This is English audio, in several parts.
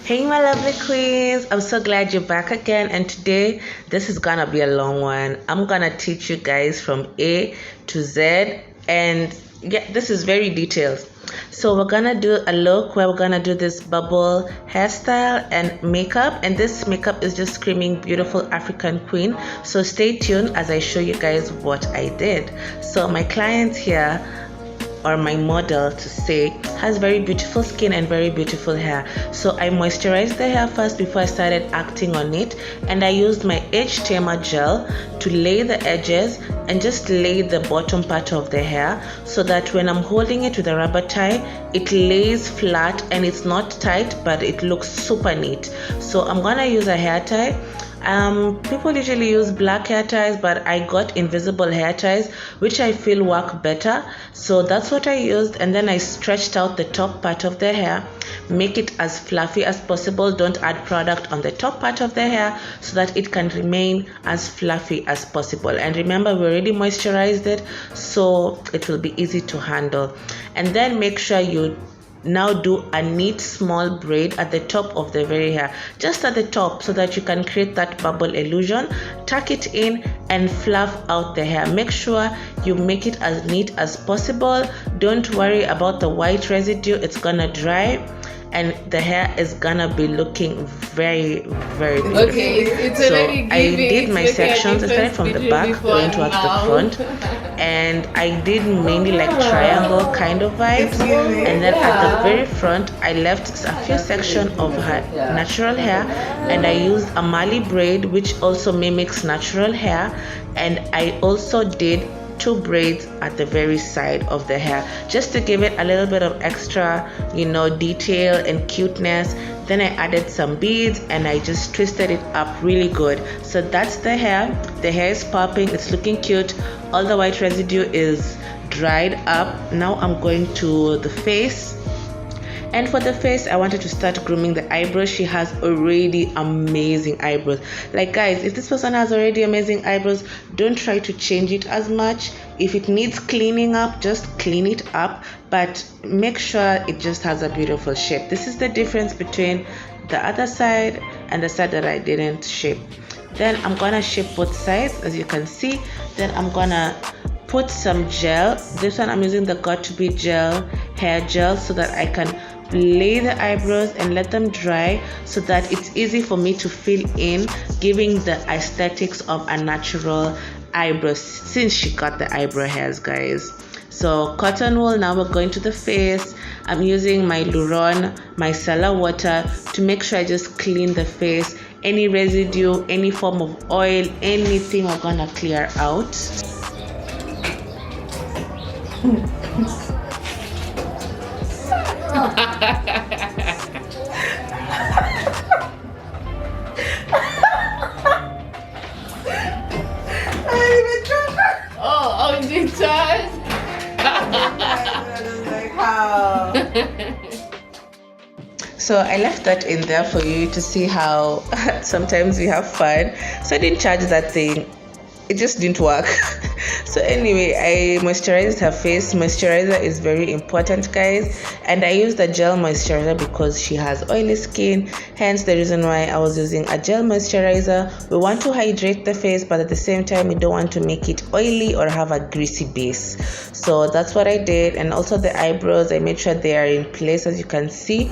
Hey my lovely queens, I'm so glad you're back again, and today this is gonna be a long one. I'm gonna teach you guys from A to Z, and yeah, this is very detailed. So we're gonna do a look where we're gonna do this bubble hairstyle and makeup, and this makeup is just screaming beautiful African queen. So stay tuned as I show you guys what I did. So my client here, or my model to say, has very beautiful skin and very beautiful hair. So I moisturized the hair first before I started acting on it, and I used my edge tamer gel to lay the edges and just lay the bottom part of the hair, so that when I'm holding it with a rubber tie, it lays flat and it's not tight, but it looks super neat. So I'm gonna use a hair tie. People usually use black hair ties, but I got invisible hair ties, which I feel work better. So that's what I used, and then I stretched out the top part of the hair, make it as fluffy as possible. Don't add product on the top part of the hair, so that it can remain as fluffy as possible. And remember, we already moisturized it, so it will be easy to handle. And then make sure you now do a neat small braid at the top of the very hair, just at the top, so that you can create that bubble illusion. Tuck it in and fluff out the hair. Make sure you make it as neat as possible. Don't worry about the white residue, it's gonna dry and the hair is gonna be looking very beautiful. Okay, it's already so I did my sections. I started from the back going towards the front, and I did mainly like triangle kind of vibes, and then at the very front I left a few sections of her natural hair, and I used a Mali braid, which also mimics natural hair, and I also did 2 braids at the very side of the hair, just to give it a little bit of extra, detail and cuteness. Then I added some beads and I just twisted it up really good. So that's the hair. The hair is popping, it's looking cute. All the white residue is dried up. Now I'm going to the face. And for the face, I wanted to start grooming the eyebrows. She has already amazing eyebrows. Like guys, if this person has already amazing eyebrows, don't try to change it as much. If it needs cleaning up, just clean it up, but make sure it just has a beautiful shape. This is the difference between the other side and the side that I didn't shape. Then I'm gonna shape both sides, as you can see. Then I'm gonna put some gel. This one I'm using the Got2b gel, hair gel, so that I can lay the eyebrows and let them dry, so that it's easy for me to fill in, giving the aesthetics of a natural eyebrows, since she got the eyebrow hairs, guys. So cotton wool. Now we're going to the face. I'm using my Luron micellar water to make sure I just clean the face. Any residue, any form of oil, anything, we're gonna clear out. Oh, you tried? So I left that in there for you to see how sometimes we have fun. So I didn't charge that thing. It just didn't work. So anyway, I moisturized her face. Moisturizer is very important, guys, and I used a gel moisturizer because she has oily skin, hence the reason why I was using a gel moisturizer. We want to hydrate the face, but at the same time we don't want to make it oily or have a greasy base. So that's what I did. And also the eyebrows, I made sure they are in place. As you can see,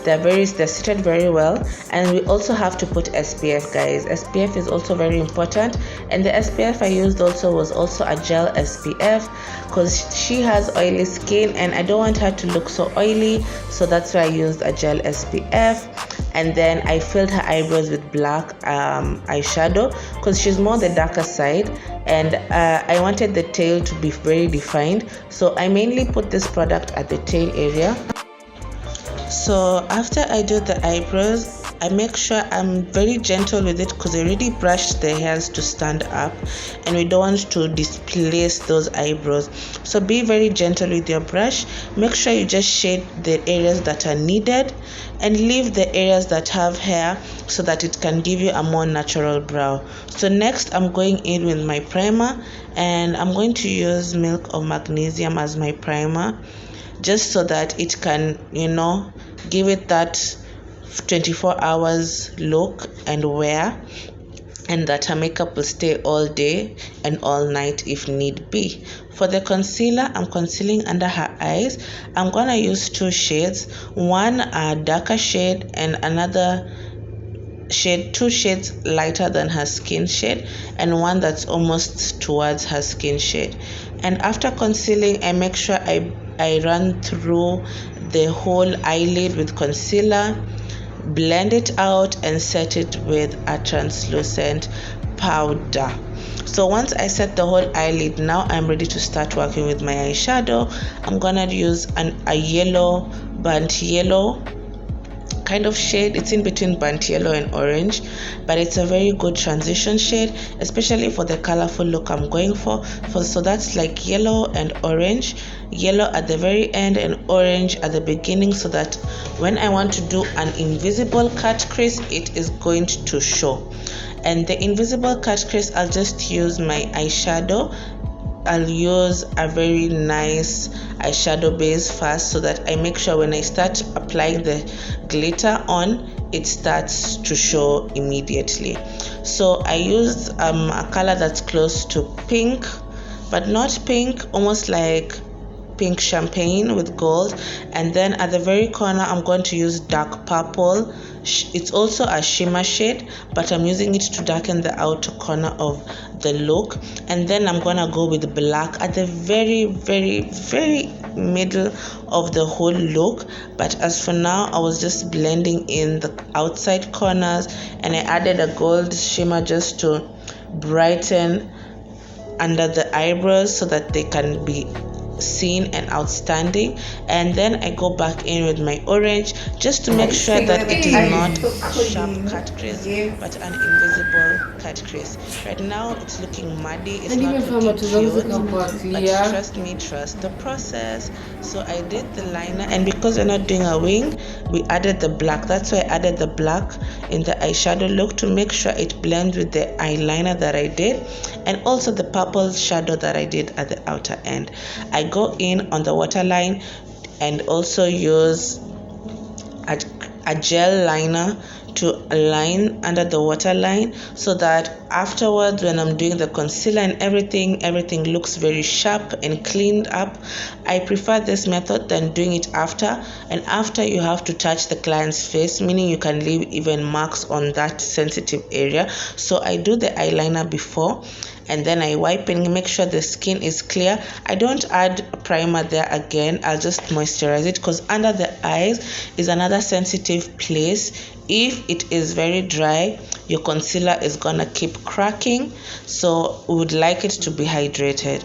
they're seated very well. And we also have to put SPF, guys. SPF is also very important, and the SPF I used also was also a gel SPF, because she has oily skin and I don't want her to look so oily, so that's why I used a gel SPF. And then I filled her eyebrows with black eyeshadow, because she's more the darker side, and I wanted the tail to be very defined, so I mainly put this product at the tail area. So after I do the eyebrows, I make sure I'm very gentle with it because I already brushed the hairs to stand up and we don't want to displace those eyebrows. So be very gentle with your brush. Make sure you just shade the areas that are needed and leave the areas that have hair so that it can give you a more natural brow. So next I'm going in with my primer, and I'm going to use Milk of Magnesium as my primer, just so that it can, give it that 24 hours look and wear, and that her makeup will stay all day and all night if need be. For the concealer, I'm concealing under her eyes. I'm gonna use two shades, one a darker shade and another shade, two shades lighter than her skin shade, and one that's almost towards her skin shade. And after concealing, I make sure I run through the whole eyelid with concealer, blend it out, and set it with a translucent powder. So once I set the whole eyelid, now I'm ready to start working with my eyeshadow. I'm gonna use a yellow, burnt yellow kind of shade. It's in between burnt yellow and orange, but it's a very good transition shade, especially for the colorful look I'm going for. So that's like yellow and orange, yellow at the very end and orange at the beginning, so that when I want to do an invisible cut crease, it is going to show. And the invisible cut crease, I'll just use my eyeshadow. I'll use a very nice eyeshadow base first, so that I make sure when I start applying the glitter on, it starts to show immediately. So I used a color that's close to pink, but not pink, almost like pink champagne with gold. And then at the very corner, I'm going to use dark purple. It's also a shimmer shade, but I'm using it to darken the outer corner of the look. And then I'm gonna go with black at the very, very, very middle of the whole look. But as for now, I was just blending in the outside corners, and I added a gold shimmer just to brighten under the eyebrows so that they can be seen and outstanding. And then I go back in with my orange just to make sure that it is not sharp cut crease but an invisible cut crease. Right now it's looking muddy, it's not looking cute, but trust the process. So I did the liner, and because we're not doing a wing, we added the black. That's why I added the black in the eyeshadow look, to make sure it blends with the eyeliner that I did, and also the purple shadow that I did at the outer end. I go in on the waterline and also use a gel liner to align under the waterline, so that afterwards when I'm doing the concealer and everything looks very sharp and cleaned up. I prefer this method than doing it after, and after you have to touch the client's face, meaning you can leave even marks on that sensitive area. So I do the eyeliner before, and then I wipe and make sure the skin is clear. I don't add a primer there again, I'll just moisturize it, because under the eyes is another sensitive place. If it is very dry, your concealer is gonna keep cracking, so we would like it to be hydrated.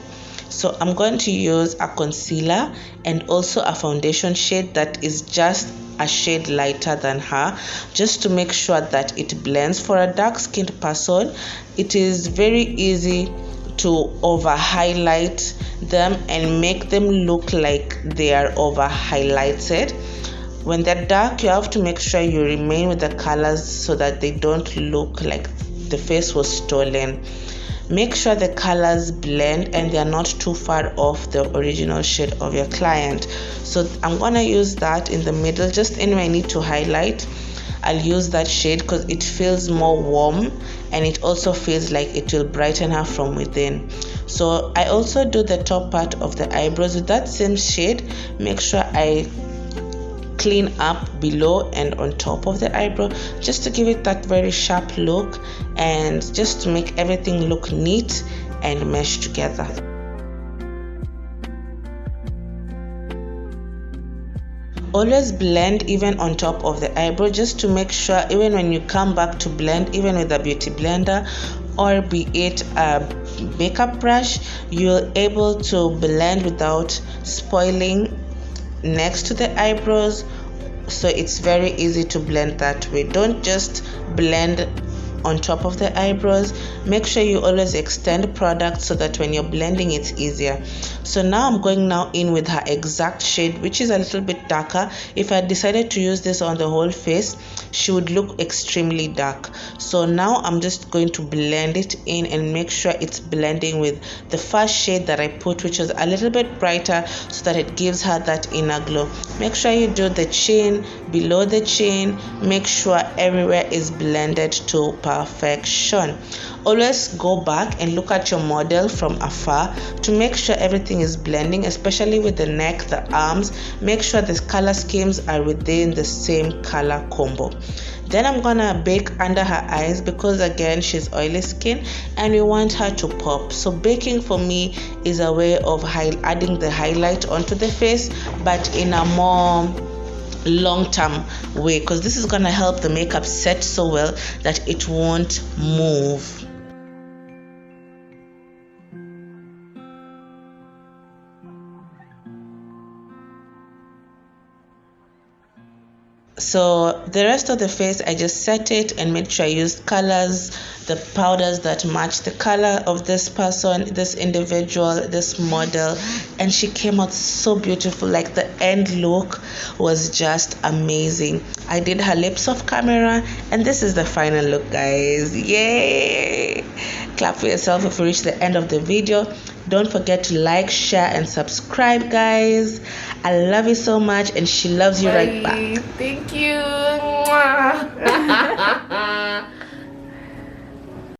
So I'm going to use a concealer and also a foundation shade that is just a shade lighter than her, just to make sure that it blends. For a dark skinned person, it is very easy to over highlight them and make them look like they are over highlighted. When they're dark, you have to make sure you remain with the colors so that they don't look like the face was stolen. Make sure the colors blend and they are not too far off the original shade of your client. So I'm gonna use that in the middle, just anywhere I need to highlight. I'll use that shade because it feels more warm, and it also feels like it will brighten her from within. So I also do the top part of the eyebrows with that same shade. Make sure I clean up below and on top of the eyebrow, just to give it that very sharp look and just to make everything look neat and mesh together. Always blend even on top of the eyebrow, just to make sure even when you come back to blend, even with a beauty blender or be it a makeup brush, you're able to blend without spoiling next to the eyebrows so it's very easy to blend that way. Don't just blend on top of the eyebrows. Make sure you always extend product so that when you're blending it's easier. So now I'm going now in with her exact shade, which is a little bit darker. If I decided to use this on the whole face, she would look extremely dark. So now I'm just going to blend it in and make sure it's blending with the first shade that I put, which was a little bit brighter, so that it gives her that inner glow. Make sure you do the chin, below the chin. Make sure everywhere is blended to perfection. Always go back and look at your model from afar to make sure everything is blending, especially with the neck, the arms. Make sure the color schemes are within the same color combo. Then I'm gonna bake under her eyes because again she's oily skin and we want her to pop. So baking for me is a way of adding the highlight onto the face, but in a more long-term way, because this is gonna help the makeup set so well that it won't move. So the rest of the face, I just set it and made sure I used colors, the powders that match the color of this person, this individual, this model, and she came out so beautiful. Like the end look was just amazing. I did her lips off camera and this is the final look, guys. Yay! Clap for yourself if you reach the end of the video. Don't forget to like, share, and subscribe, guys. I love you so much, and she loves you right back. Thank you.